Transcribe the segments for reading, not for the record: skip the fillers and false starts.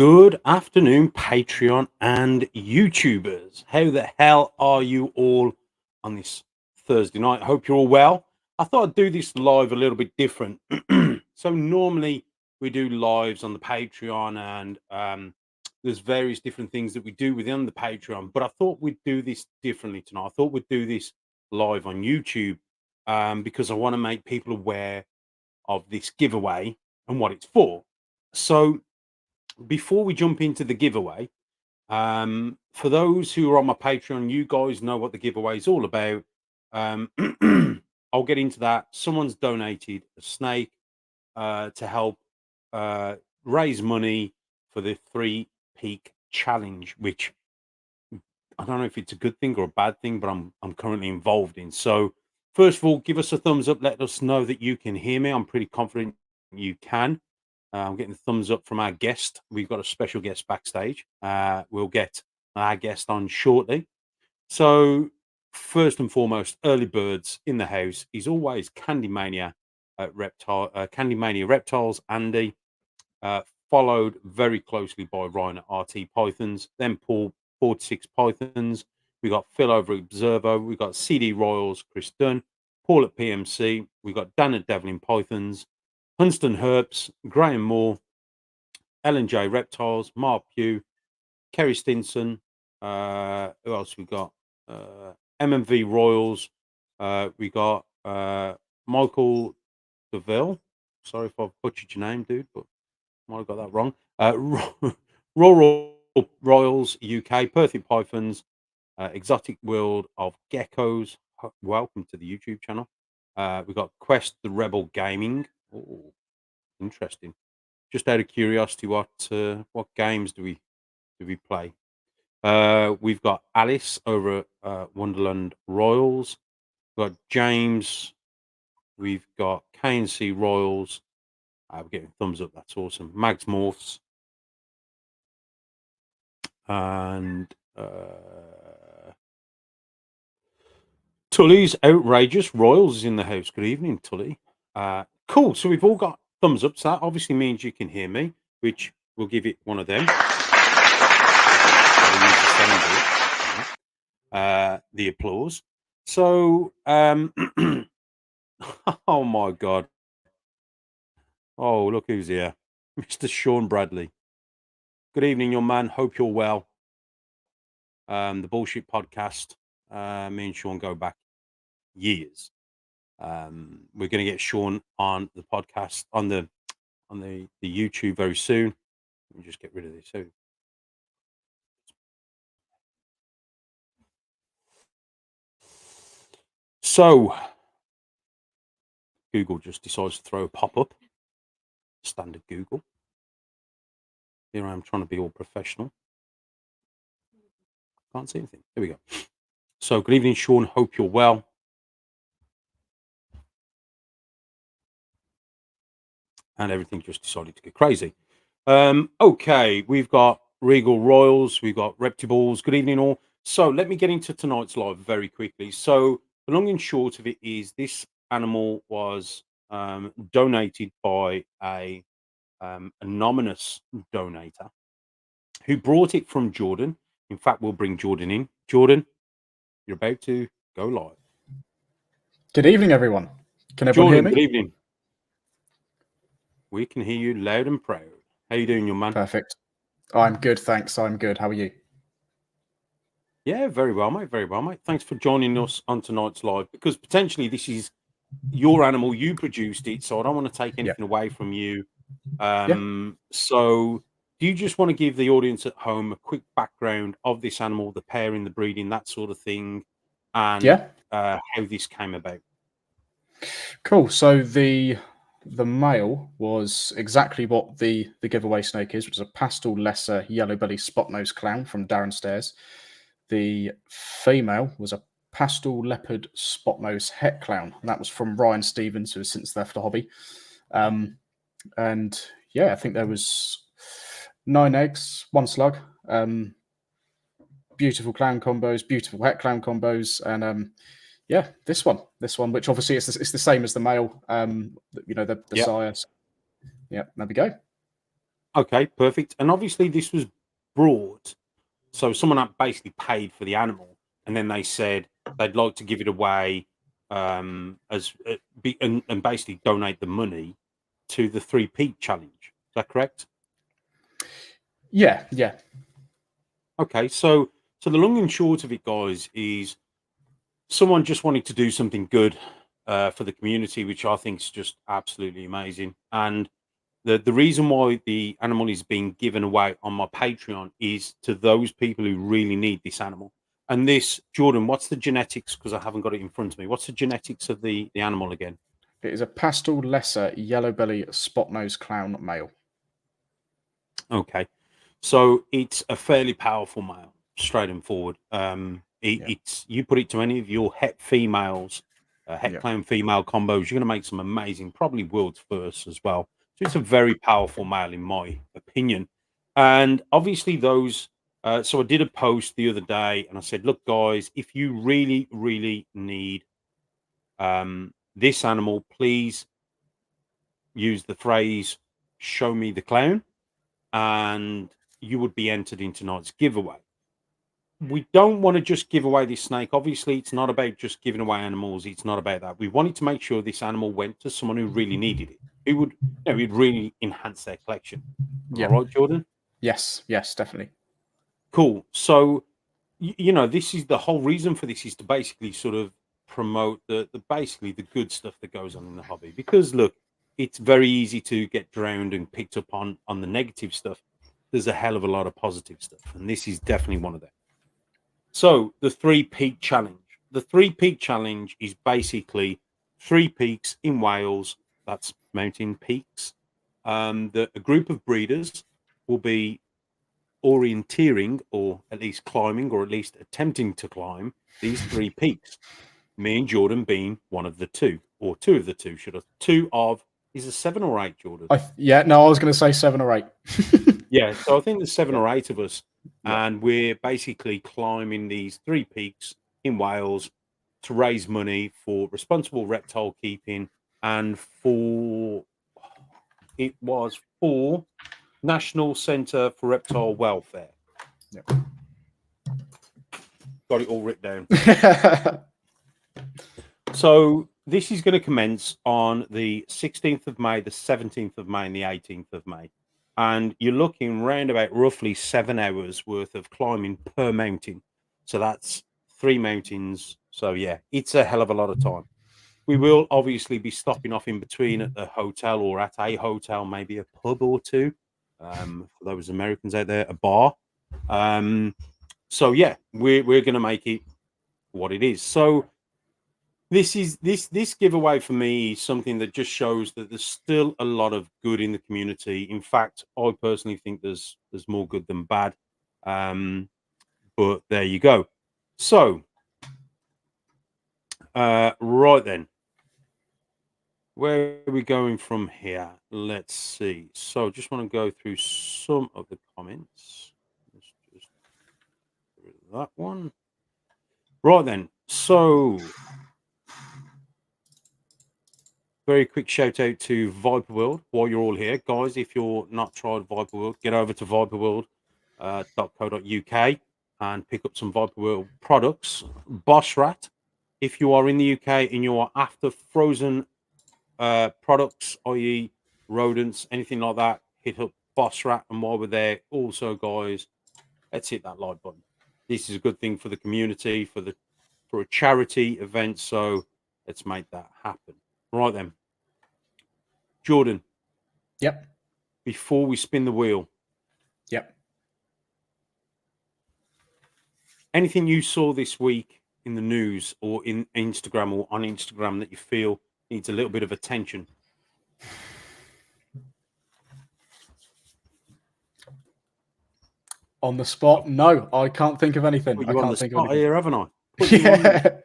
Good afternoon, Patreon and YouTubers. How the hell are you all on this Thursday night? I hope you're all well. I thought I'd do this live a little bit different. So normally we do lives on the Patreon and there's various different things that we do within the Patreon, but I thought we'd do this differently tonight. I thought we'd do this live on YouTube because I want to make people aware of this giveaway and what it's for. So before we jump into the giveaway, for those who are on my Patreon, you guys know what the giveaway is all about. Um, I'll get into that. Someone's donated a snake to help raise money for the 3 Peak Challenge, which I don't know if it's a good thing or a bad thing, but I'm currently involved in. So, first of all, give us a thumbs up. Let us know that you can hear me. I'm pretty confident you can. I'm getting a thumbs up from our guest. We've got a special guest backstage. We'll get our guest on shortly. So, first and foremost, early birds in the house. He's always Candy Mania at Candy Mania Reptiles, Andy, followed very closely by Ryan at RT Pythons, then Paul 46 Pythons. We got Phil over at Observo. We got CD Royals, Chris Dunn, Paul at PMC. We got Dan at Devlin Pythons, Hunston Herps, Graham Moore, Ellen J Reptiles, Mark Pugh, Kerry Stinson. Who else we got? MMV Royals. We got Michael DeVille. Sorry if I've butchered your name, dude, but I might have got that wrong. Rural Royals UK, Perfect Pythons, Exotic World of Geckos. Welcome to the YouTube channel. We got Quest the Rebel Gaming. Oh, interesting. Just out of curiosity, what games do we play? We've got Alice over at Wonderland Royals. We've got James. We've got KNC Royals. We're getting thumbs up. That's awesome. Mags Morphs. And Tully's Outrageous Royals is in the house. Good evening, Tully. Cool. So we've all got thumbs up. So that obviously means you can hear me, which we'll give it one of them. The applause. So, oh my God. Oh, look who's here. Mr. Sean Bradley. Good evening, young man. Hope you're well. The Bullshit Podcast. Me and Sean go back years. We're going to get Sean on the podcast, on the YouTube very soon. Let me just get rid of this. So, Google just decides to throw a pop-up. Standard Google. Here I am trying to be all professional. Can't see anything. There we go. So, good evening, Sean. Hope you're well. And everything just decided to get crazy. Okay, we've got Regal Royals. We've got Reptibles. Good evening, all. So, let me get into tonight's live very quickly. So, the long and short of it is this animal was donated by a anonymous donator who brought it from Jordan. In fact, we'll bring Jordan in. Jordan, you're about to go live. Good evening, everyone. Can everyone Jordan, hear me? good evening. We can hear you loud and proud. How you doing, young man? Perfect. I'm good, thanks. I'm good. How are you? Yeah, very well, mate. Very well, mate. Thanks for joining us on tonight's live, because potentially this is your animal. You produced it, so I don't want to take anything away from you. So do you just want to give the audience at home a quick background of this animal, the pairing, the breeding, that sort of thing, and how this came about? Cool. So the male was exactly what the giveaway snake is, which is a pastel lesser yellow belly spot nose clown from Darren Stairs. The female was a pastel leopard spot nose het clown, and that was from Ryan Stevens, who has since left the hobby. And yeah, I think there was 9 eggs, 1 slug. Beautiful clown combos, beautiful het clown combos, and yeah, this one, which obviously it's the same as the male. You know, the sire. Yeah, there we go. Okay, perfect. And obviously, this was brought. So someone had basically paid for the animal, and then they said they'd like to give it away as and basically donate the money to the Three Peak Challenge. Is that correct? Yeah, yeah, Okay, so the long and short of it, guys, is someone just wanted to do something good for the community, which I think is just absolutely amazing. And the reason why the animal is being given away on my Patreon is to those people who really need this animal. And this, Jordan, what's the genetics? Because I haven't got it in front of me. What's the genetics of the animal again? it is a pastel lesser yellow belly spot nose clown male. Okay, so it's a fairly powerful male, straight and forward. Yeah, It's you put it to any of your het females, het yeah, clown female combos, you're going to make some amazing, probably world's first as well. So it's a very powerful male, in my opinion. And obviously, those. So I did a post the other day, and I said, "Look, guys, if you really, really need this animal, please use the phrase "show me the clown," and you would be entered in tonight's giveaway. We don't want to just give away this snake. Obviously, it's not about just giving away animals. It's not about that. We wanted to make sure this animal went to someone who really needed it, who would, would really enhance their collection. Am I yeah. right, Jordan? Yes, yes, definitely. Cool. So, this is the whole reason for this is to basically sort of promote the basically the good stuff that goes on in the hobby. Because look, it's very easy to get drowned and picked up on the negative stuff. There's a hell of a lot of positive stuff, and this is definitely one of them. So the Three Peak Challenge. The Three Peak Challenge is basically three peaks in Wales. That's mountain peaks. That a group of breeders will be orienteering, or at least climbing, or at least attempting to climb these three peaks. Me and Jordan being one of the two, or two of the two. Should I? Two of is a 7 or 8, Jordan? Yeah, no, I was going to say 7 or 8. Yeah, so I think there's seven Yeah, or eight of us, yeah. and we're basically climbing these three peaks in Wales to raise money for responsible reptile keeping and for it was for National Centre for Reptile Welfare. Yeah. Got it all written down. So this is going to commence on the 16th of May, the 17th of May, and the 18th of May. And you're looking round about roughly 7 hours worth of climbing per mountain. So that's three mountains. So yeah, it's a hell of a lot of time. We will obviously be stopping off in between at the hotel or at a hotel, maybe a pub or two. For those Americans out there, a bar. So yeah, we're going to make it what it is. So this giveaway for me is something that just shows that there's still a lot of good in the community. In fact, I personally think there's more good than bad. But there you go. So right then, where are we going from here? Let's see. So just want to go through some of the comments. Let's just get rid of that one. Right then. So very quick shout out to Viper World while you're all here. Guys, if you're not tried Viper World, get over to viperworld.co.uk and pick up some Viper World products. Boss Rat, if you are in the UK and you are after frozen products, i.e., rodents, anything like that, hit up Boss Rat. And while we're there, also, guys, let's hit that like button. This is a good thing for the community, for a charity event. So let's make that happen. Right then. Jordan, Yep, before we spin the wheel, yep. anything you saw this week in the news or in Instagram or on Instagram that you feel needs a little bit of attention? On the spot? No, I can't think of anything. Put I you on the can't think of spot anything. here, haven't I? Put you on the Yeah.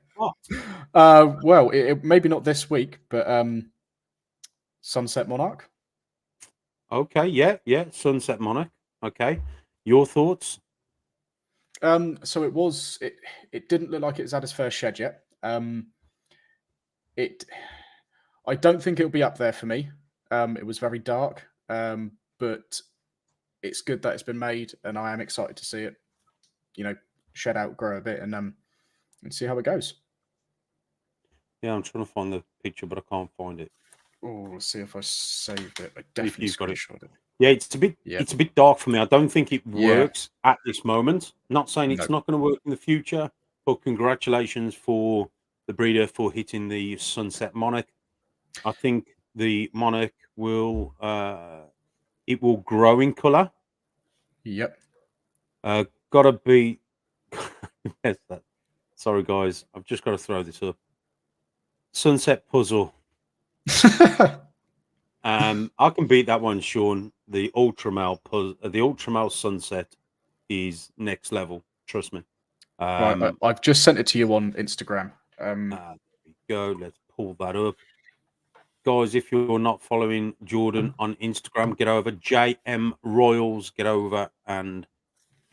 spot. Well, maybe not this week, but Sunset Monarch. Okay, yeah. Sunset Monarch. Okay. Your thoughts? So it didn't look like it's had its first shed yet. It I don't think it'll be up there for me. It was very dark. But it's good that it's been made, and I am excited to see it, shed out, grow a bit, and see how it goes. Yeah, I'm trying to find the picture, but I can't find it. Oh, let's see if I saved it. I If definitely you've got it. screenshot it. Yeah, it's a bit dark for me. I don't think it Yeah. works at this moment. Not saying it's No. not going to work in the future, but congratulations for the breeder for hitting the Sunset Monarch. I think the Monarch will it will grow in color. Yep. Gotta be. Yes, that. Sorry, guys. I've just got to throw this up. Sunset Puzzle. I can beat that one, Sean. The Ultramel the Ultramel Sunset is next level. Trust me. Right, I've just sent it to you on Instagram. There we go. Let's pull that up. Guys, if you're not following Jordan on Instagram, get over JM Royals, get over and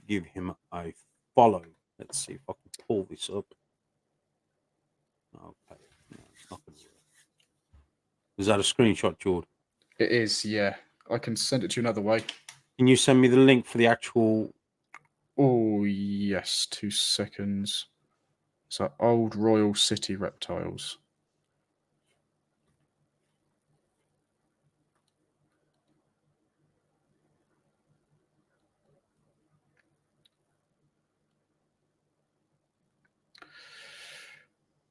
give him a follow. Let's see if I can pull this up. Okay, no, it's not going to work. Is that a screenshot, Jordan? It is, yeah. I can send it to you another way. Can you send me the link for the actual? Oh, yes. 2 seconds. So, Old Royal City Reptiles.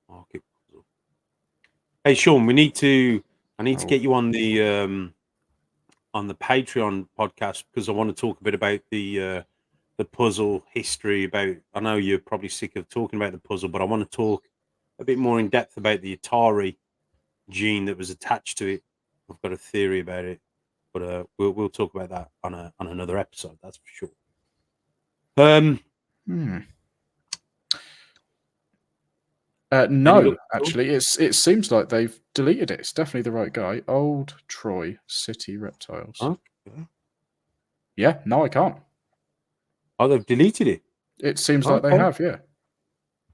Market puzzle. Hey, Sean, I need to get you on the Patreon podcast because I want to talk a bit about the puzzle history. About, I know you're probably sick of talking about the puzzle, but I want to talk a bit more in depth about the Atari gene that was attached to it. I've got a theory about it, but we'll talk about that on another episode. That's for sure. No, actually, it seems like they've deleted it. It's definitely the right guy. Old Troy City Reptiles. Okay. Yeah, no, I can't. Oh, they've deleted it. It seems like they have, yeah.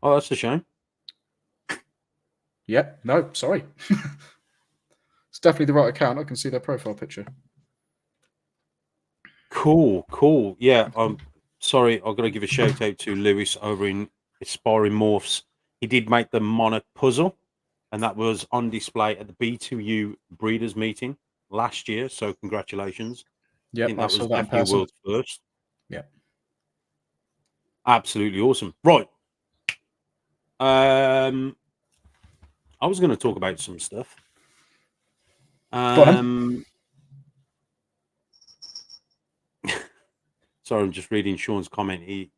Oh, that's a shame. Yeah, no, sorry. It's definitely the right account. I can see their profile picture. Cool. Yeah, I'm sorry. I've got to give a shout out to Lewis over in Aspiring Morphs. He did make the Monarch puzzle, and that was on display at the B2U Breeders meeting last year. So congratulations. Yep, I think that saw was that in definitely a person. world's first. Yeah. Absolutely awesome. Right. I was going to talk about some stuff. Sorry, I'm just reading Sean's comment.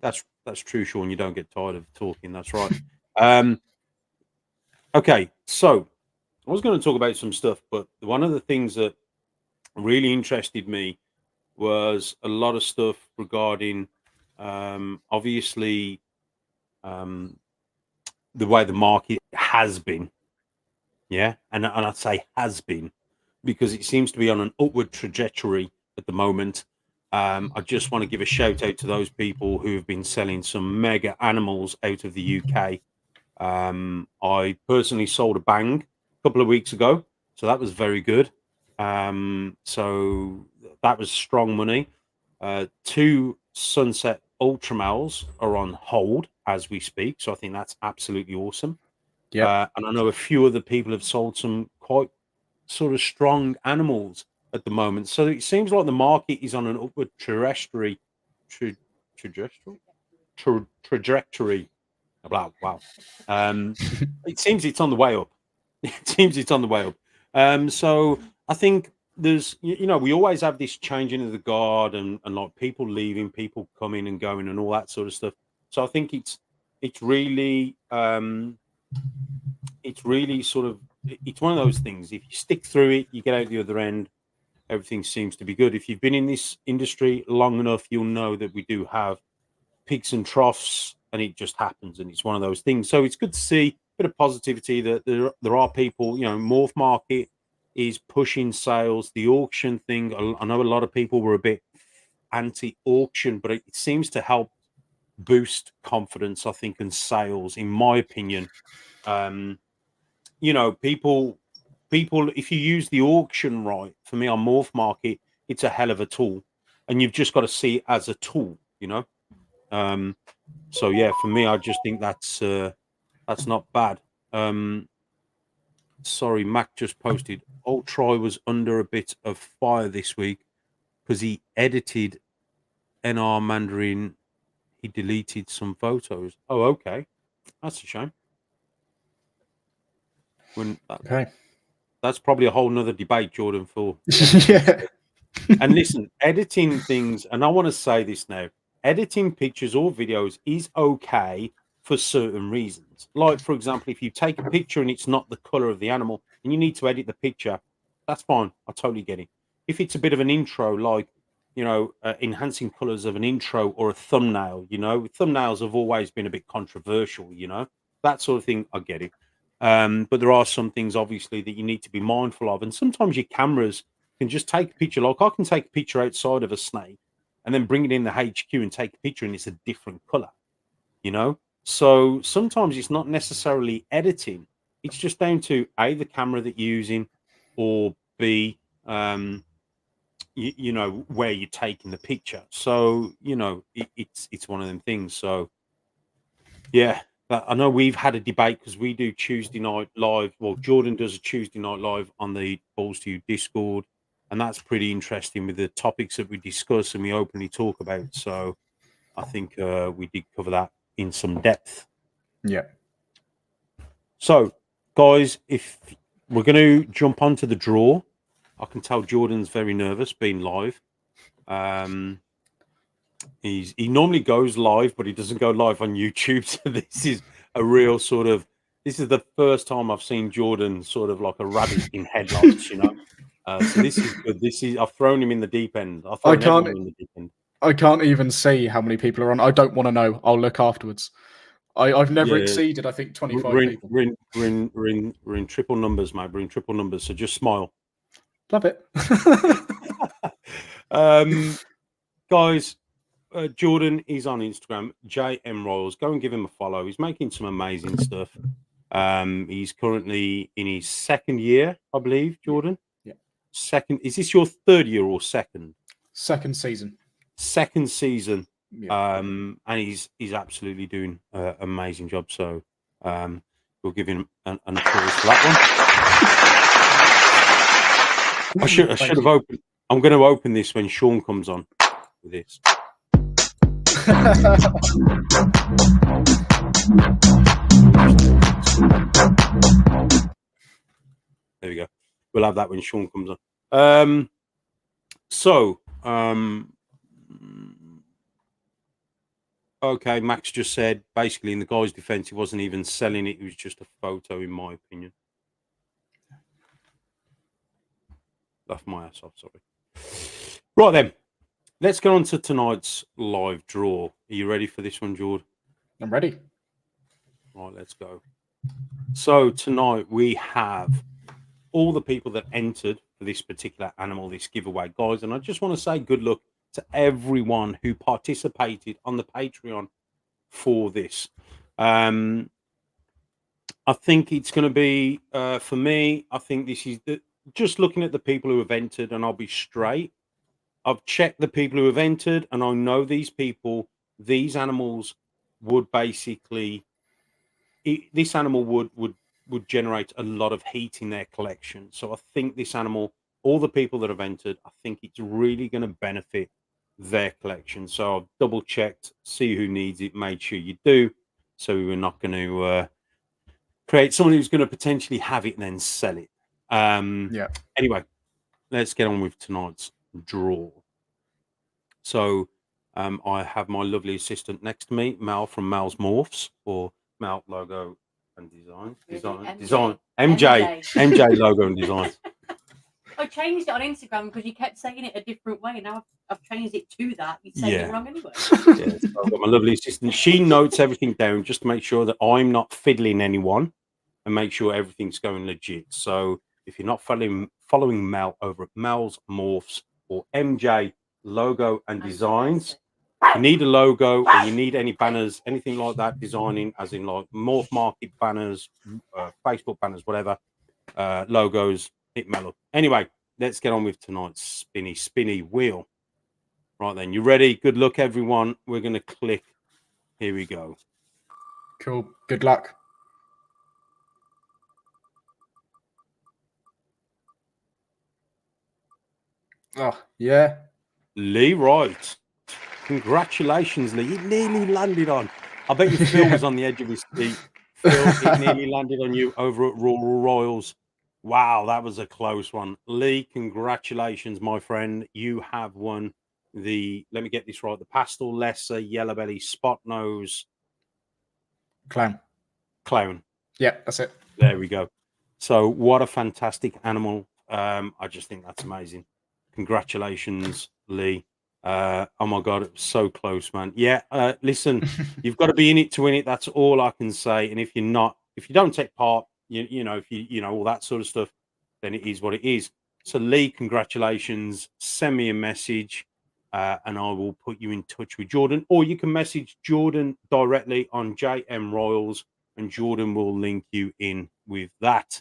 That's true, Sean. You don't get tired of talking. That's right. Okay, so I was going to talk about some stuff, but one of the things that really interested me was a lot of stuff regarding, obviously, the way the market has been. Yeah, and I'd say has been because it seems to be on an upward trajectory at the moment. I just want to give a shout out to those people who have been selling some mega animals out of the UK. I personally sold a bang a couple of weeks ago, so that was very good. So that was strong money. 2 Sunset Ultramels are on hold as we speak, so I think that's absolutely awesome. Yeah. And I know a few other people have sold some quite sort of strong animals at the moment. So it seems like the market is on an upward trajectory. Trajectory. Wow. It seems it's on the way up. It seems it's on the way up. So I think there's, we always have this changing of the guard and like people leaving, people coming and going and all that sort of stuff. So I think it's really sort of, it's one of those things. If you stick through it, you get out the other end, everything seems to be good. If you've been in this industry long enough, you'll know that we do have peaks and troughs, and it just happens, and it's one of those things. So it's good to see a bit of positivity that there are people. Morph Market is pushing sales. The auction thing, I know a lot of people were a bit anti-auction, but it seems to help boost confidence, I think, and sales, in my opinion. People, if you use the auction right, for me on Morph Market, it's a hell of a tool. and you've just got to see it as a tool, So yeah, for me, I just think that's not bad. Sorry, Mac just posted. Old Troy was under a bit of fire this week because he edited NR Mandarin. He deleted some photos. Oh, okay, that's a shame. Okay. That's probably a whole nother debate, Jordan, for Yeah. And listen, editing things, and I want to say this now, editing pictures or videos is okay for certain reasons. Like, for example, if you take a picture and it's not the color of the animal and you need to edit the picture, that's fine. I totally get it. If it's a bit of an intro, like, enhancing colors of an intro or a thumbnail, thumbnails have always been a bit controversial, that sort of thing, I get it. But there are some things, obviously, that you need to be mindful of. And sometimes your cameras can just take a picture. Like I can take a picture outside of a snake and then bring it in the HQ and take a picture and it's a different color, So sometimes it's not necessarily editing. It's just down to A, the camera that you're using, or B, where you're taking the picture. So, it's one of them things. So, yeah, I know we've had a debate because we do Tuesday night live. Well, Jordan does a Tuesday night live on the Balls to You Discord, and that's pretty interesting with the topics that we discuss and we openly talk about. So I think we did cover that in some depth. Yeah. So, guys, if we're going to jump onto the draw, I can tell Jordan's very nervous being live. He normally goes live, but he doesn't go live on YouTube. So this is a real this is the first time I've seen Jordan sort of like a rabbit in headlights, So this is good. I've thrown him in the deep end. I've thrown everyone in the deep end. I can't even see how many people are on. I don't want to know. I'll look afterwards. I've never exceeded, I think, 25 people. We're in triple numbers, mate. We're in triple numbers. So just smile. Love it. Guys, Jordan is on Instagram, JM Royals. Go and give him a follow. He's making some amazing stuff. He's currently in his second year, I believe, Jordan. Yeah. Second. Is this your third year or second? Second season. Second season. Yeah. And he's absolutely doing an amazing job. So we'll give him an applause for that one. I should have opened. I'm going to open this when Sean comes on with this. There we go. We'll have that when Sean comes on. Okay, Max just said basically in the guy's defense, he wasn't even selling it. It was just a photo, in my opinion. Laugh my ass off, sorry. Right then, let's get on to tonight's live draw. Are you ready for this one, George? I'm ready. Right, let's go. So tonight we have all the people that entered for this particular animal, this giveaway, guys. And I just want to say good luck to everyone who participated on the Patreon for this. I think it's going to be, for me, I think this is just looking at the people who have entered, and I'll be straight. I've checked the people who have entered, and I know these people, these animals would basically, this animal would generate a lot of heat in their collection. So I think this animal, all the people that have entered, I think it's really going to benefit their collection. So I've double checked, see who needs it, made sure you do. So we're not going to create someone who's going to potentially have it and then sell it. Yeah. Anyway, let's get on with tonight's draw. So I have my lovely assistant next to me, Mel from Mel's Morphs, or Mel Logo and Design. MJ Logo and Design. I changed it on Instagram because you kept saying it a different way. Now I've changed it to that. You said it wrong anyway. Yeah, so I've got my lovely assistant. She notes everything down just to make sure that I'm not fiddling anyone and make sure everything's going legit. So if you're not following Mel over at Mel's Morphs or MJ Logo and Designs, you need a logo or you need any banners, anything like that, designing, as in like Morph Market banners, Facebook banners, whatever, logos, hit Mel up. Anyway, let's get on with tonight's spinny wheel. Right then, you ready? Good luck, everyone. We're going to click. Here we go. Cool. Good luck. Oh, yeah. Lee Wright. Congratulations, Lee. It nearly landed on. I bet you Phil was on the edge of his seat. Phil, it nearly landed on you over at Rural Royals. Wow, that was a close one. Lee, congratulations, my friend. You have won the, let me get this right, the Pastel Lesser Yellow Belly Spot Nose Clown. Yeah, that's it. There we go. So what a fantastic animal. I just think that's amazing. Congratulations, Lee. Oh my God, it was so close, man. Yeah, listen, you've got to be in it to win it. That's all I can say. And if you're not, if you don't take part, you know, if you know, all that sort of stuff, then it is what it is. So Lee, congratulations. Send me a message and I will put you in touch with Jordan, or you can message Jordan directly on JM Royals and Jordan will link you in with that.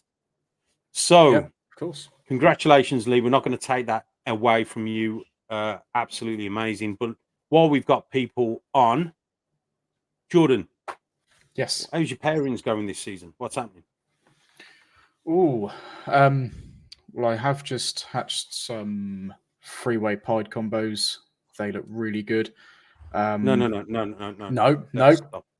So, yeah, of course. Congratulations, Lee. We're not going to take that away from you. Absolutely amazing. But while we've got people on, Jordan, Yes. how's your pairings going this season? What's happening? Ooh, well, I have just hatched some freeway pied combos. They look really good. No.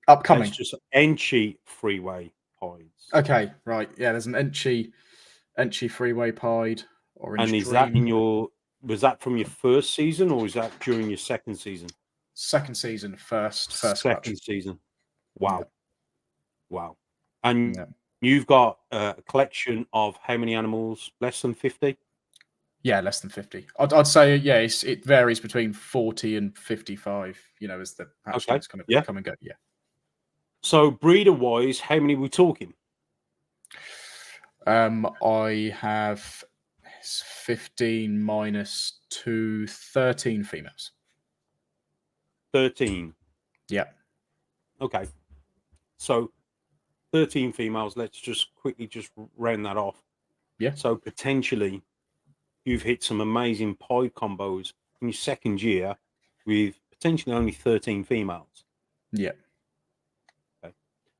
Upcoming. It's just Enchi freeway pies. Okay, right. Yeah, there's an Enchi freeway pied orange. And is dream. that in your? Was that from your first season, or is that during your second season? Second season, first second clutch. season. Wow, wow. And Yeah. you've got a collection of how many animals? Less than 50? Yeah, less than 50. I'd say, yeah, it varies between 40 and 55, you know, as the hatchlings kind of come and go. Yeah. So breeder-wise, how many are we talking? I have 15 minus 2, 13 females. 13. Yeah. Okay. So 13 females. Let's just quickly just round that off. Yeah. So potentially you've hit some amazing pied combos in your second year with potentially only 13 females. Yeah. Okay.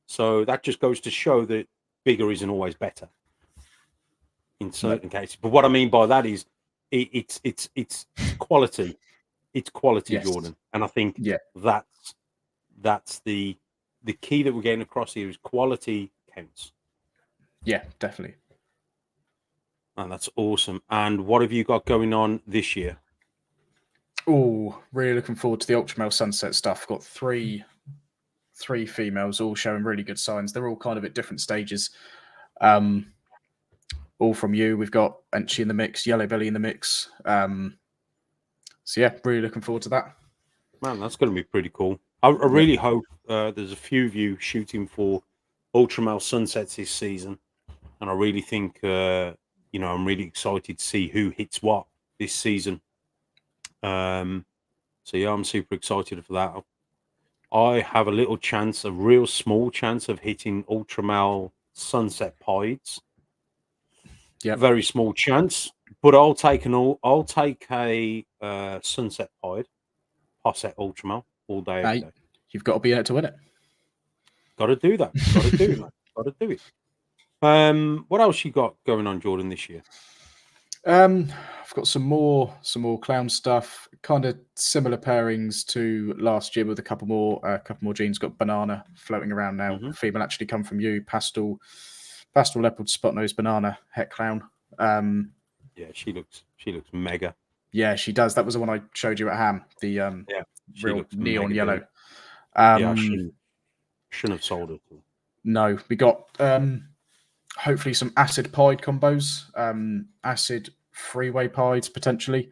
So that just goes to show that bigger isn't always better in certain cases. But what I mean by that is it's quality. It's quality, Yes. Jordan. And I think Yeah. that's the key that we're getting across here is quality counts. Yeah, definitely. And that's awesome. And what have you got going on this year? Oh, really looking forward to the Ultramale Sunset stuff. Got three females, all showing really good signs. They're all kind of at different stages. All from you. We've got Enchi in the mix, Yellow Belly in the mix. So yeah, really looking forward to that. Man, that's going to be pretty cool. I really hope there's a few of you shooting for Ultramale Sunsets this season. And I really think, you know, I'm really excited to see who hits what this season. So yeah, I'm super excited for that. I have a little chance, a real small chance of hitting Ultramale Sunset Pieds. Yeah, very small chance, but I'll take a Sunset Pied, Posset Ultramale all day. Every day. You've got to be in it to win it. Got to do that. Got to do that. Got to do it. What else you got going on, Jordan, this year? I've got some more clown stuff, kind of similar pairings to last year with a couple more genes. Got Banana floating around now. Mm-hmm. Female actually come from you. Pastel leopard spot nose banana het clown. Yeah, she looks mega. Yeah, she does. That was the one I showed you at Ham. The real neon yellow. Yeah, I shouldn't have sold it. No, we got hopefully some acid pied combos, acid freeway pieds potentially.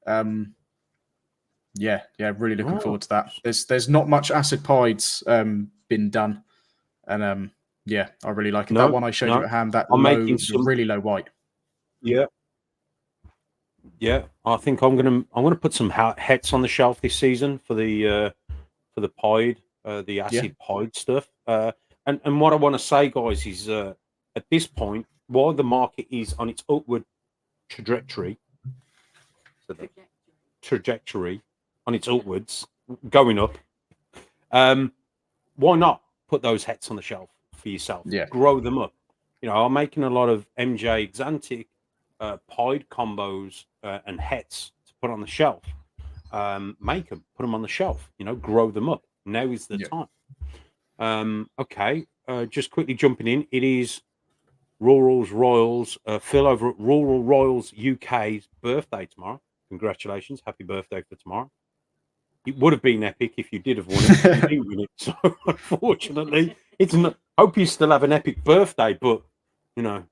Yeah, really looking forward to that. There's not much acid pieds been done, and yeah, I really like it. That one I showed you at Ham, that really low white. Yeah, I think I'm gonna put some hets on the shelf this season for the pied, the acid pied stuff. And what I want to say, guys, is at this point, while the market is on its upward trajectory, trajectory on its upwards, going up, why not put those hets on the shelf for yourself? Yeah. Grow them up. You know, I'm making a lot of MJ Xantic pied combos and hets to put on the shelf. Make them, put them on the shelf. You know, grow them up. Now is the time. Okay, just quickly jumping in. It is Royals, Phil over at Rural Royals UK's birthday tomorrow. Congratulations. Happy birthday for tomorrow. It would have been epic if you did have won it. But you didn't win it. So unfortunately, it's not. Hope you still have an epic birthday, but you know,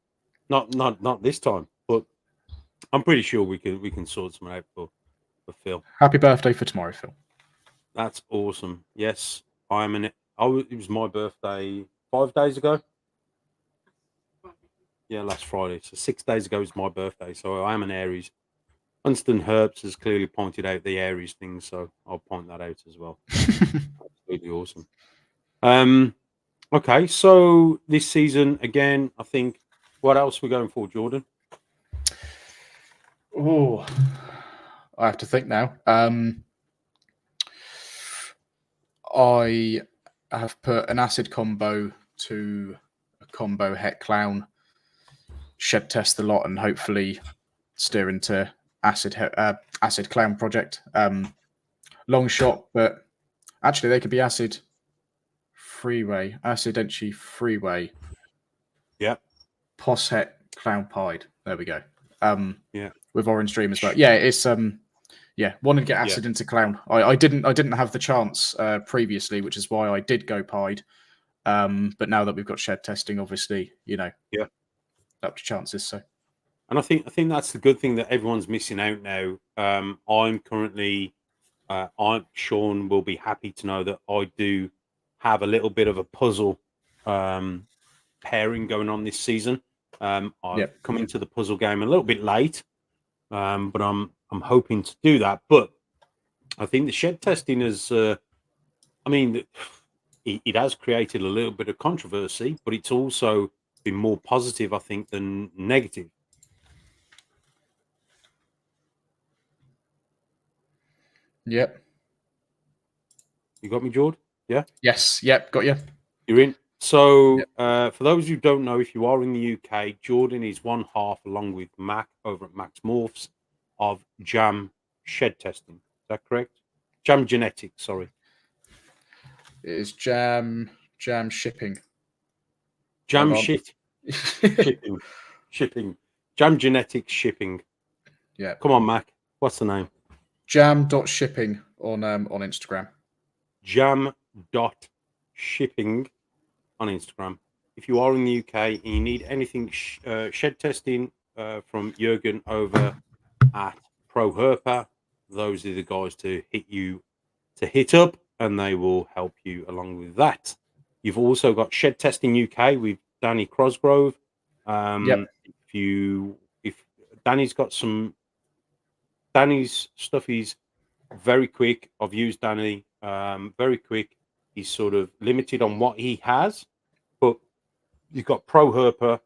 not this time. But I'm pretty sure we can sort something out for Phil. Happy birthday for tomorrow, Phil. That's awesome. Yes, it was my birthday 5 days ago. Yeah, last Friday. So 6 days ago is my birthday. So I am an Aries. Winston Herbst has clearly pointed out the Aries thing, so I'll point that out as well. Absolutely awesome. Okay, so this season again, I think. What else we're going for, Jordan? Oh, I have to think now. I have put an acid combo to a combo het clown, shed test a lot, and hopefully steer into acid clown project. Long shot, but actually they could be acid entry freeway. Yeah. Pos het clown pied. There we go. Yeah. With Orange Dream as well. Yeah, it's wanted to get acid into clown. I didn't have the chance previously, which is why I did go pied. But now that we've got shed testing, obviously, up to chances. So, and I think that's the good thing that everyone's missing out now. I'm currently, Sean will be happy to know that I do have a little bit of a puzzle pairing going on this season. I've come into the puzzle game a little bit late, but I'm hoping to do that. But I think the shed testing is, it has created a little bit of controversy, but it's also been more positive, I think, than negative. Yep. You got me, George? Yeah? Yes. Yep. Got you. You're in. So, for those who don't know, if you are in the UK, Jordan is one half, along with Mac over at Max Morphs, of Jam Shed Testing. Is that correct? Jam Genetics, sorry. It is Jam Shipping. Jam Shipping. Jam Genetics Shipping. Yeah. Come on, Mac. What's the name? Jam.shipping on Instagram. Jam.shipping on Instagram. If you are in the UK and you need anything shed testing from Jurgen over at Pro Herper, those are the guys to hit up, and they will help you along with that. You've also got Shed Testing UK with Danny Crosgrove. If Danny's got Danny's stuff is very quick. I've used Danny very quick. He's sort of limited on what he has, but you've got Pro Herper,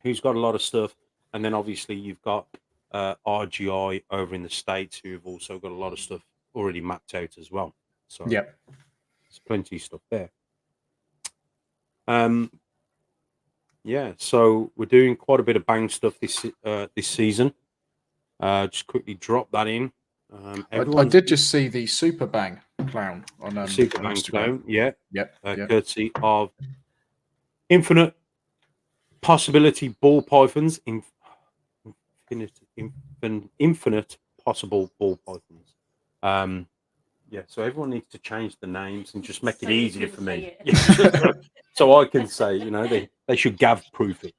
who's got a lot of stuff, and then obviously you've got RGI over in the States, who have also got a lot of stuff already mapped out as well. So there's plenty of stuff there. So we're doing quite a bit of bang stuff this season. Just quickly drop that in. I did just see the Super Bang clown on Super Bang Instagram. Clown, courtesy of Infinite Possibility Ball Pythons. Infinite Possible Ball Pythons. So everyone needs to change the names and just make it easier for me. So I can say, they should Gav proof it.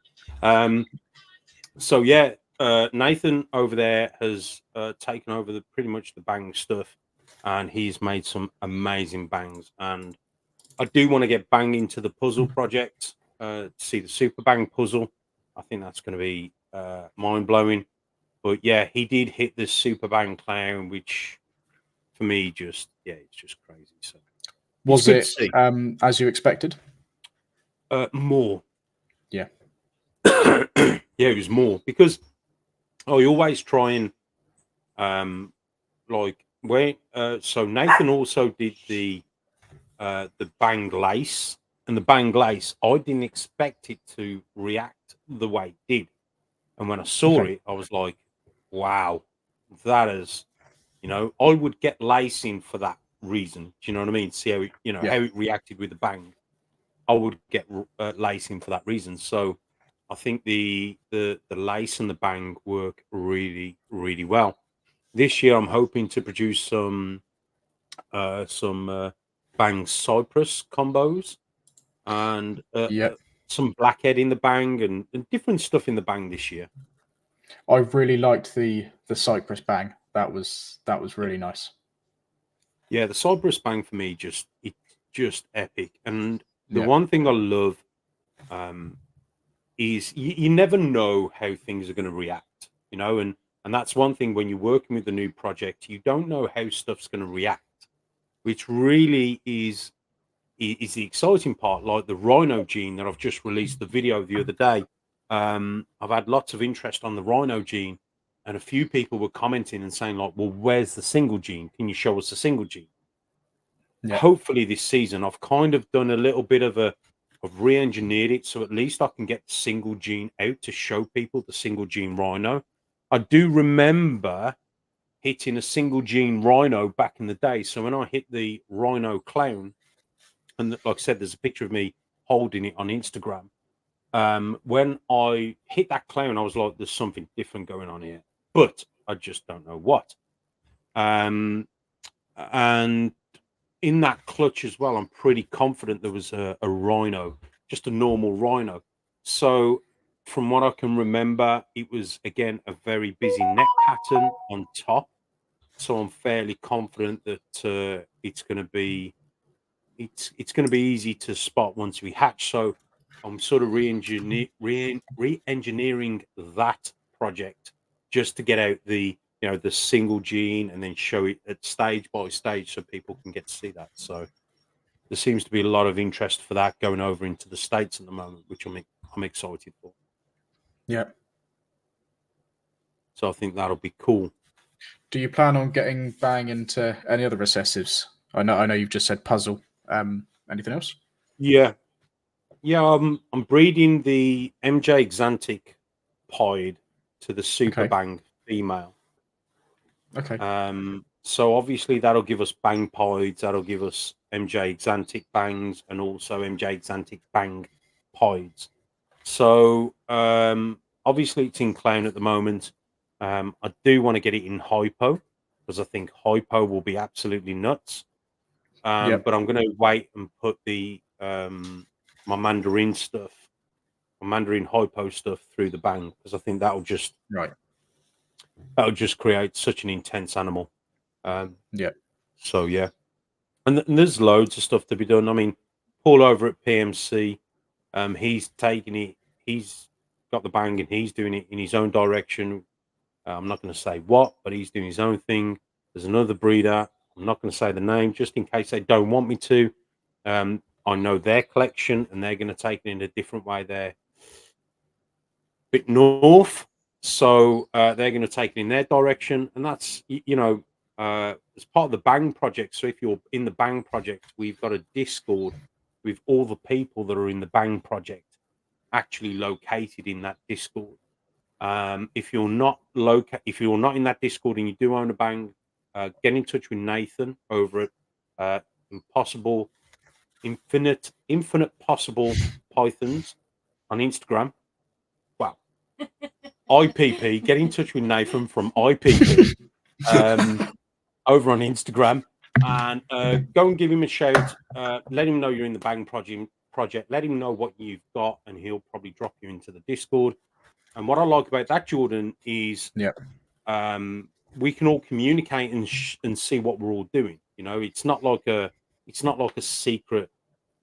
Nathan over there has taken over pretty much the bang stuff, and he's made some amazing bangs. And I do want to get bang into the puzzle project to see the Super Bang puzzle. I think that's going to be mind blowing. But yeah, he did hit the Super Bang clown, which for me it's just crazy. So was it as you expected? More. Yeah. Yeah, it was more because I always try and like when so Nathan also did the bang lace, and the bang lace, I didn't expect it to react the way it did. And when I saw Okay. it, I was like, wow, that is, I would get lacing for that reason. Do you know what I mean? See how it, Yeah. how it reacted with the bang. I would get lacing for that reason. So I think the lace and the bang work really, really well. This year, I'm hoping to produce some bang cypress combos and Yeah. some blackhead in the bang and different stuff in the bang this year. I really liked the Cypress bang. That was really nice. Yeah, the cypress bang for me it's just epic. And the Yeah. one thing I love um, is you never know how things are going to react, and that's one thing when you're working with a new project, you don't know how stuff's going to react, which really is the exciting part. Like the rhino gene that I've just released the video the other day. I've had lots of interest on the rhino gene, and a few people were commenting and saying like, well, where's the single gene? Can you show us the single gene? Yeah. Hopefully this season I've kind of done a little bit of I've re-engineered it so at least I can get the single gene out to show people the single gene rhino. I do remember hitting a single gene rhino back in the day. So when I hit the rhino clown, and like I said, there's a picture of me holding it on Instagram. When I hit that clown, I was like, "There's something different going on here," but I just don't know what. And in that clutch as well, I'm pretty confident there was a rhino, just a normal rhino. So, from what I can remember, it was again a very busy neck pattern on top. So I'm fairly confident that it's going to be easy to spot once we hatch. So I'm sort of re-engineering that project just to get out the single gene and then show it at stage by stage so people can get to see that. So there seems to be a lot of interest for that going over into the States at the moment, which I'm excited for. Yeah. So I think that'll be cool. Do you plan on getting bang into any other recessives? I know you've just said puzzle. Anything else? Yeah. I'm breeding the MJ Xantic pied to the Super Okay. Bang female. Okay. So obviously that'll give us bang pieds, that'll give us MJ Xantic bangs, and also MJ Xantic bang pieds. So obviously it's in clown at the moment. I do want to get it in hypo because I think hypo will be absolutely nuts. Yep. But I'm going to wait and put my Mandarin stuff, my Mandarin hypo stuff through the bang because I think Right. that'll just create such an intense animal. Yeah. So yeah, and there's loads of stuff to be done. I mean, Paul over at PMC, he's taking it. He's got the bang and he's doing it in his own direction. I'm not going to say what, but he's doing his own thing. There's another breeder. I'm not going to say the name just in case they don't want me to. I know their collection and they're going to take it in a different way. They're a bit north, so they're going to take it in their direction, and that's as part of the Bang project. So if you're in the Bang project, we've got a Discord with all the people that are in the Bang project actually located in that Discord. If you're not in that Discord and you do own a Bang, get in touch with Nathan over at Infinite Possible Pythons on Instagram. Wow. IPP, get in touch with Nathan from IPP over on Instagram and go and give him a shout. Let him know you're in the Bang project. Let him know what you've got, and he'll probably drop you into the Discord. And what I like about that, Jordan, is we can all communicate and see what we're all doing. It's not like a secret.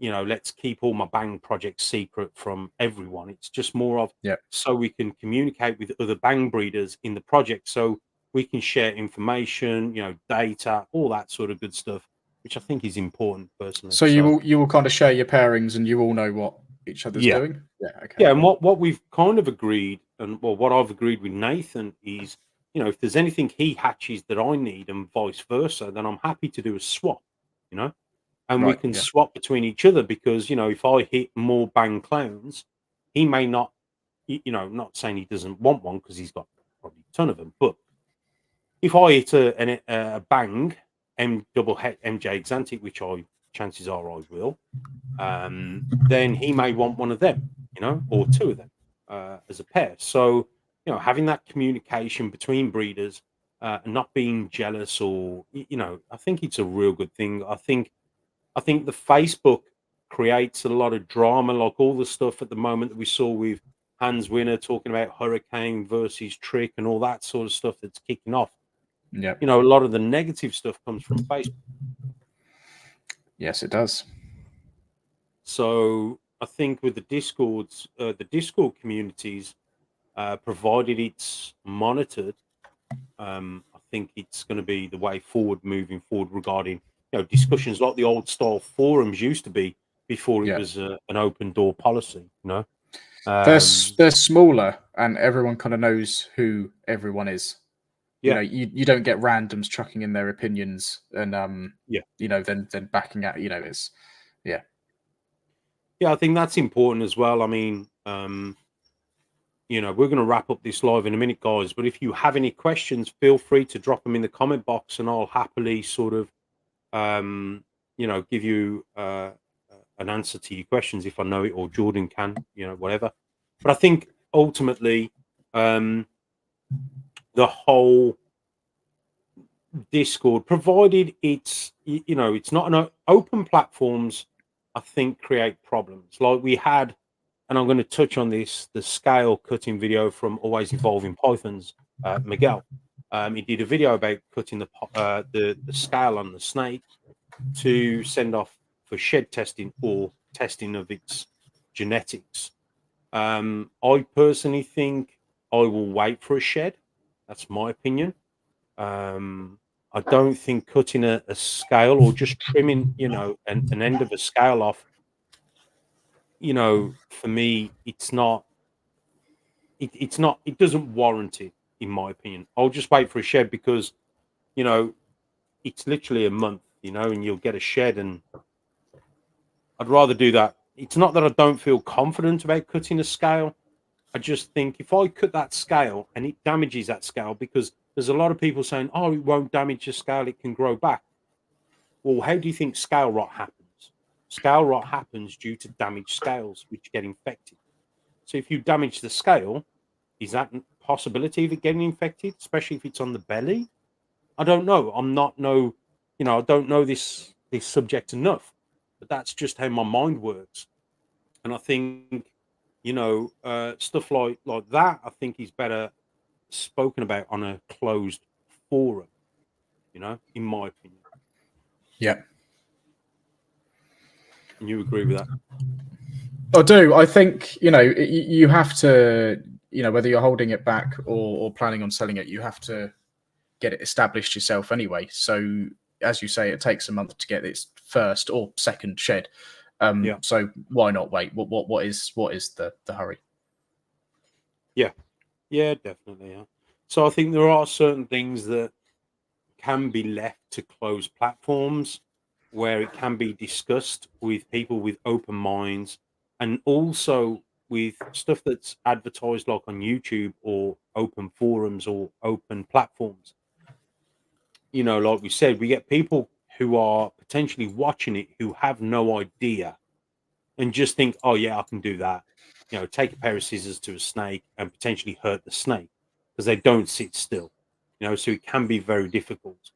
Let's keep all my Bang projects secret from everyone. It's just more of so we can communicate with other Bang breeders in the project, so we can share information, data, all that sort of good stuff, which I think is important personally. So you will kind of share your pairings and you all know what each other's Yeah. doing? Yeah, okay. Yeah, and what we've kind of agreed, and what I've agreed with Nathan is if there's anything he hatches that I need and vice versa, then I'm happy to do a swap, you know, and we Right. can Yeah. swap between each other because, if I hit more bang clowns, he may not, not saying he doesn't want one because he's got probably a ton of them, but if I hit a bang MJ Exantic, which chances are I will, then he may want one of them, or two of them as a pair. So, having that communication between breeders and not being jealous or, I think it's a real good thing. I think the Facebook creates a lot of drama, like all the stuff at the moment that we saw with Hans Winner talking about Hurricane versus Trick and all that sort of stuff that's kicking off. Yeah. A lot of the negative stuff comes from Facebook. Yes, it does. So I think with the Discord communities, provided it's monitored, I think it's going to be the way forward, moving forward regarding discussions like the old style forums used to be before it Yeah. was an open door policy. They're Um, they're smaller, and everyone kind of knows who everyone is. yeah, You don't get randoms chucking in their opinions and yeah, then backing out. It's yeah. I think that's important as well. I mean, we're going to wrap up this live in a minute, guys. But if you have any questions, feel free to drop them in the comment box, and I'll happily sort of, give you an answer to your questions if I know it, or Jordan can, whatever. But I think ultimately, the whole Discord, provided it's not an open platforms, I think create problems. Like we had, and I'm going to touch on this, the scale cutting video from Always Evolving Pythons, Miguel. He did a video about cutting the scale on the snake to send off for shed testing or testing of its genetics. I personally think I will wait for a shed. That's my opinion. I don't think cutting a scale or just trimming, an end of a scale off, for me, it doesn't warrant it, in my opinion. I'll just wait for a shed because, you know, it's literally a month, and you'll get a shed, and I'd rather do that. It's not that I don't feel confident about cutting a scale. I just think if I cut that scale and it damages that scale, because there's a lot of people saying, oh, it won't damage the scale, it can grow back. Well, how do you think scale rot happens? Scale rot happens due to damaged scales which get infected. So if you damage the scale, is that a possibility of it getting infected, especially if it's on the belly? I don't know. I don't know this subject enough, but that's just how my mind works. And I think, stuff like that, I think is better spoken about on a closed forum, in my opinion. Yeah. And you agree with that? I do. I think, you have to, whether you're holding it back or planning on selling it, you have to get it established yourself anyway. So, as you say, it takes a month to get its first or second shed. Yeah. So why not wait? What is the hurry? Yeah. Yeah, definitely. Yeah. So I think there are certain things that can be left to closed platforms where it can be discussed with people with open minds, and also with stuff that's advertised like on YouTube or open forums or open platforms. Like we said, we get people who are potentially watching it who have no idea and just think, oh, yeah, I can do that. Take a pair of scissors to a snake and potentially hurt the snake because they don't sit still. So it can be very difficult.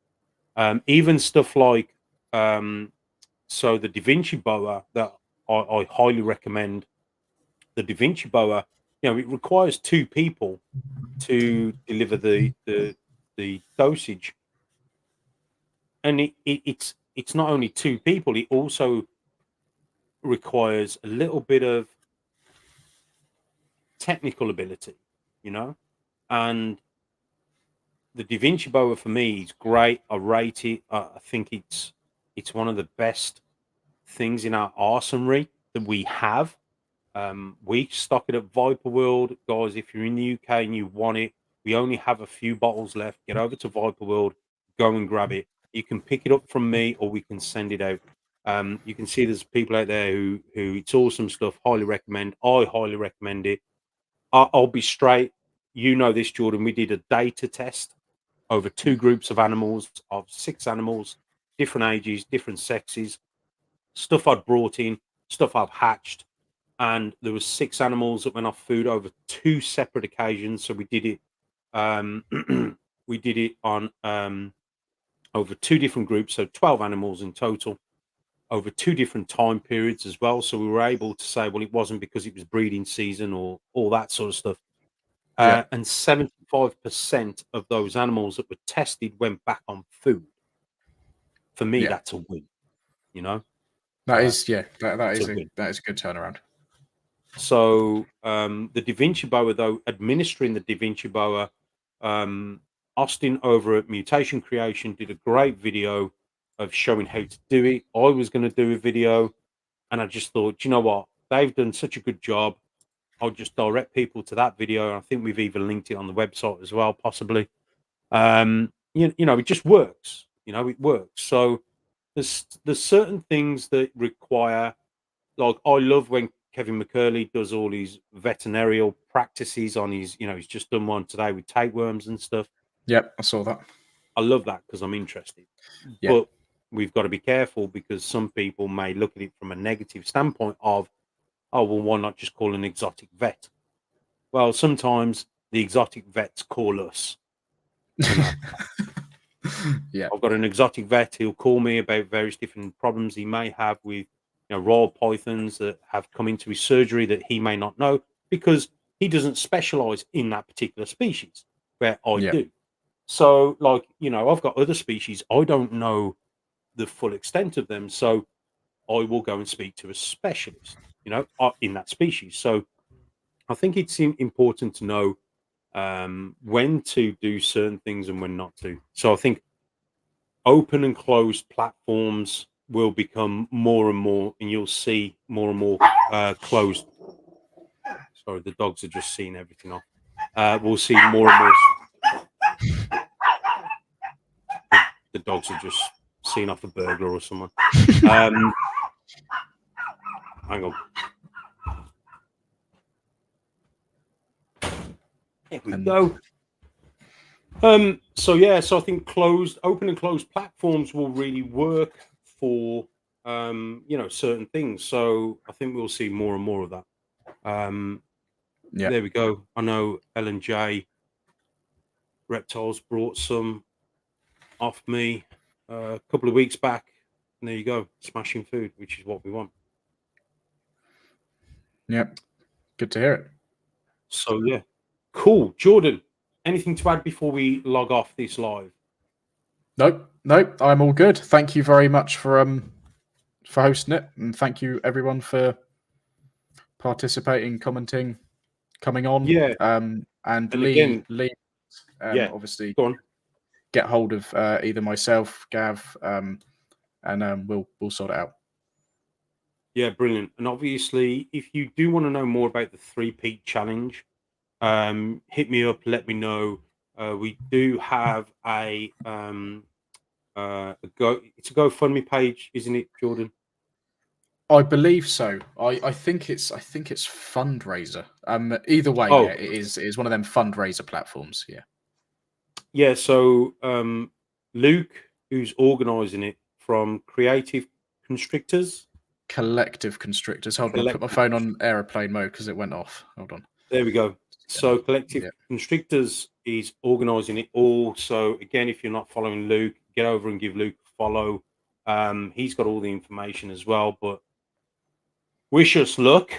Even stuff like, so the Da Vinci boa that I highly recommend, the Da Vinci boa, it requires two people to deliver the dosage, and it's not only two people; it also requires a little bit of technical ability, and the Da Vinci boa for me is great. I rate it. I think it's one of the best things in our arsenal that we have. We stock it at Viper World, guys. If you're in the UK and you want it, We only have a few bottles left. Get over to Viper World, go and grab it. You can pick it up from me, or we can send it out. You can see there's people out there who it's awesome stuff. Highly recommend. I highly recommend it. I'll be straight. You know this, Jordan. We did a data test over 2 groups of animals, of 6 animals, different ages, different sexes, stuff I'd brought in, stuff I've hatched, and there was 6 animals that went off food over 2 separate occasions. So we did it. We did it on over 2 different groups, so 12 animals in total, over 2 different time periods as well. So we were able to say, well, it wasn't because it was breeding season or all that sort of stuff. Yeah. And 75% of those animals that were tested went back on food. For me, Yeah. that's a win. You know, That is that it's is a a win. that is a good turnaround. So the Da Vinci boa, though, administering the Da Vinci boa, Austin over at Mutation Creation did a great video of showing how to do it. I was going to do a video, and I just thought, you know what, they've done such a good job. I'll just direct people to that video. I think we've even linked it on the website as well, possibly. You know, it just works. You know, it works. So there's certain things that require, like, I love when Kevin McCurley does all his veterinarial practices on his, you know, he's just done one today with tapeworms and stuff. Yep, I saw that. I love that because I'm interested. Yeah. But we've got to be careful because some people may look at it from a negative standpoint of, oh, well, why not just call an exotic vet? Well, sometimes the exotic vets call us. Yeah. I've got an exotic vet. He'll call me about various different problems he may have with, you know, royal pythons that have come into his surgery that he may not know because he doesn't specialize in that particular species where I Yeah. do. So, like, you know, I've got other species. I don't know the full extent of them. So I will go and speak to a specialist, you know, in that species. So I think it's important to know when to do certain things and when not to. So I think open and closed platforms will become more and more, and you'll see more and more closed. Sorry, the dogs are just seeing everything off. We'll see more and more. The dogs are just seeing off a burglar or someone. Hang on. There we go. So yeah, so I think open and closed platforms will really work for you know, certain things. So I think we'll see more and more of that. Yeah. There we go. I know L&J Reptiles brought some off me a couple of weeks back. And there you go, smashing food, which is what we want. Yep. Good to hear it. So yeah, cool. Jordan, anything to add before we log off this live? Nope, I'm all good. Thank you very much for hosting it, and thank you everyone for participating, commenting, coming on. Yeah. And Lee, yeah, obviously go on. Get hold of either myself, Gav, and we'll sort it out. Yeah, brilliant. And obviously, if you do want to know more about the 3-peat challenge, hit me up, let me know. We do have it's a GoFundMe page, isn't it, Jordan? I believe so. I think it's fundraiser. Either way, yeah, it is one of them fundraiser platforms. Yeah. Yeah. So Luke, who's organising it from Creative Constrictors. Collective Constrictors. Hold on, I put my phone on aeroplane mode because it went off. Hold on. There we go. So Collective Constrictors is organising it all. So again, if you're not following Luke, get over and give Luke a follow. He's got all the information as well. But wish us luck.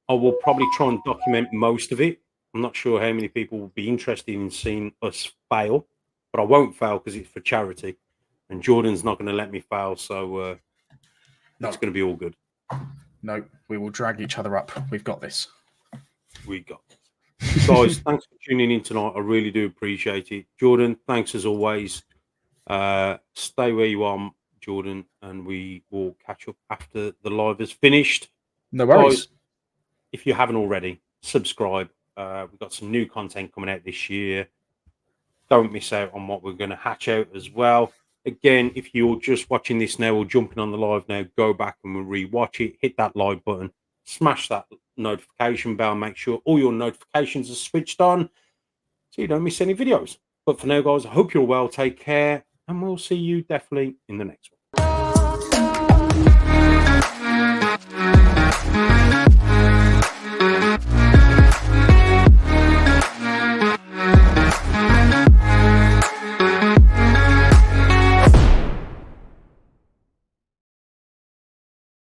I will probably try and document most of it. I'm not sure how many people will be interested in seeing us fail, but I won't fail because it's for charity. And Jordan's not going to let me fail. So it's going to be all good. No, we will drag each other up. We've got this. We got this. Guys, thanks for tuning in tonight. I really do appreciate it. Jordan, thanks as always. Stay where you are, Jordan, and we will catch up after the live is finished. No worries. Guys, if you haven't already, subscribe. We've got some new content coming out this year. don't miss out on what we're going to hatch out as well. Again, if you're just watching this now or jumping on the live now, go back and we'll rewatch it. Hit that like button, smash that notification bell, make sure all your notifications are switched on so you don't miss any videos. But for now, guys, I hope you're well. Take care, and we'll see you definitely in the next one.